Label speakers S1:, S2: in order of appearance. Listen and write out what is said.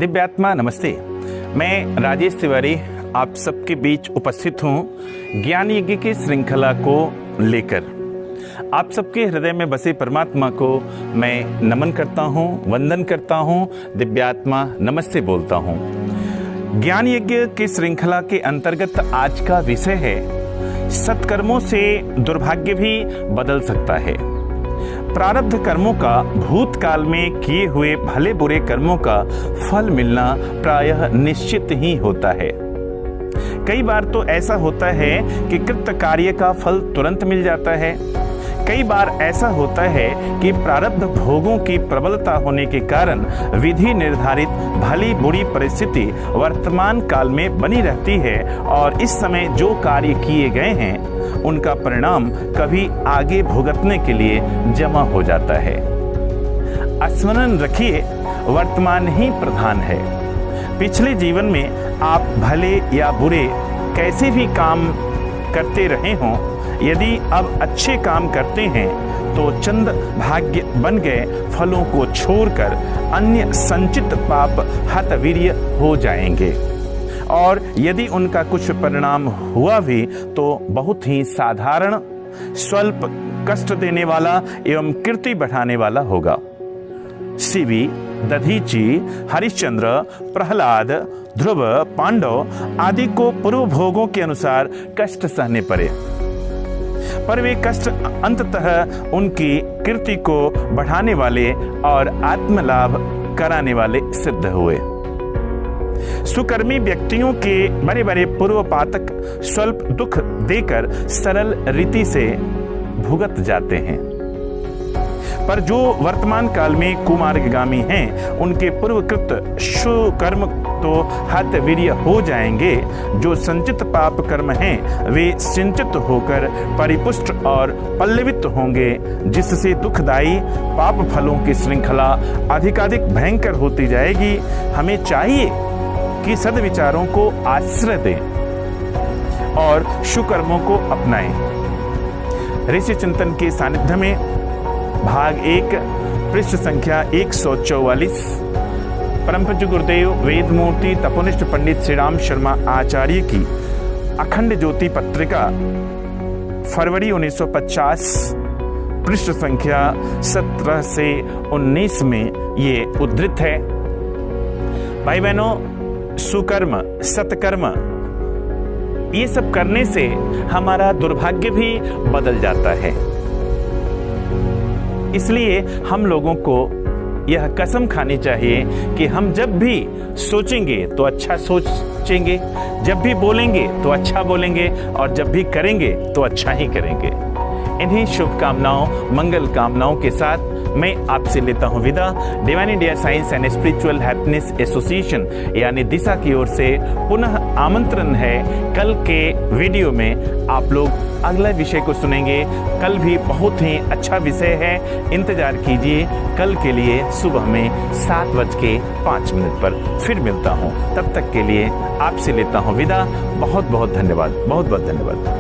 S1: दिव्यात्मा नमस्ते। मैं राजेश तिवारी आप सबके बीच उपस्थित हूँ ज्ञान यज्ञ की श्रृंखला को लेकर। आप सबके हृदय में बसे परमात्मा को मैं नमन करता हूँ, वंदन करता हूँ, दिव्यात्मा नमस्ते बोलता हूँ। ज्ञान यज्ञ की श्रृंखला के अंतर्गत आज का विषय है सत्कर्मों से दुर्भाग्य भी बदल सकता है। प्रारब्ध कर्मों का भूतकाल में किए हुए भले बुरे कर्मों का फल मिलना प्रायः निश्चित ही होता है। कई बार तो ऐसा होता है कि कृत कार्य का फल तुरंत मिल जाता है। कई बार ऐसा होता है कि प्रारब्ध भोगों की प्रबलता होने के कारण विधि निर्धारित भली बुरी परिस्थिति वर्तमान काल में बनी रहती है और इस समय जो कार्य किए गए हैं उनका परिणाम कभी आगे भुगतने के लिए जमा हो जाता है। स्मरण रखिए, वर्तमान ही प्रधान है। पिछले जीवन में आप भले या बुरे कैसे भी काम करते रहे हों, यदि अब अच्छे काम करते हैं तो चंद भाग्य बन गए फलों को छोड़कर अन्य संचित पाप हतवीर्य हो जाएंगे और यदि उनका कुछ परिणाम हुआ भी तो बहुत ही साधारण, स्वल्प कष्ट देने वाला एवं कीर्ति बढ़ाने वाला होगा। शिवी, दधीची, हरिश्चंद्र, प्रहलाद, ध्रुव, पांडव आदि को पूर्व भोगों के अनुसार कष्ट सहने पड़े, पर वे कष्ट अंततः उनकी कीर्ति को बढ़ाने वाले और आत्मलाभ कराने वाले सिद्ध हुए। सुकर्मी व्यक्तियों के बड़े बड़े पूर्व पातक स्वल्प दुख देकर सरल रीति से भुगत जाते हैं, पर जो वर्तमान काल में कुमार्गगामी हैं उनके पूर्वकृत सुकर्म तो हतवीर्य हो जाएंगे। जो संचित पाप कर्म हैं वे सिंचित होकर परिपुष्ट और पल्लवित होंगे, जिससे दुखदायी पाप फलों की श्रृंखला अधिकाधिक भयंकर होती जाएगी। हमें चाहिए कि सद्विचारों को आश्रय दें और सुकर्मों को अपनाएं। ऋषि चिंतन के सानिध्य में भाग 1 पृष्ठ संख्या 144 परम पूज्य गुरुदेव वेदमूर्ति तपोनिष्ठ पंडित श्री राम शर्मा आचार्य की अखंड ज्योति पत्रिका फरवरी 1950 पृष्ठ संख्या 17 से 19 में ये उद्धृत है। भाई बहनों, सुकर्म, सत्कर्म ये सब करने से हमारा दुर्भाग्य भी बदल जाता है। इसलिए हम लोगों को यह कसम खानी चाहिए कि हम जब भी सोचेंगे तो अच्छा सोचेंगे, जब भी बोलेंगे तो अच्छा बोलेंगे और जब भी करेंगे तो अच्छा ही करेंगे। इन्हीं शुभकामनाओं, मंगल कामनाओं के साथ मैं आपसे लेता हूं विदा। Divine India science and spiritual happiness association यानी दिशा की ओर से पुनः आमंत्रण है। कल के वीडियो में आप लोग अगला विषय को सुनेंगे। कल भी बहुत ही अच्छा विषय है, इंतजार कीजिए। कल के लिए सुबह में 7:05 पर फिर मिलता हूं। तब तक के लिए आपसे लेता हूं विदा। बहुत बहुत धन्यवाद, बहुत बहुत धन्यवाद।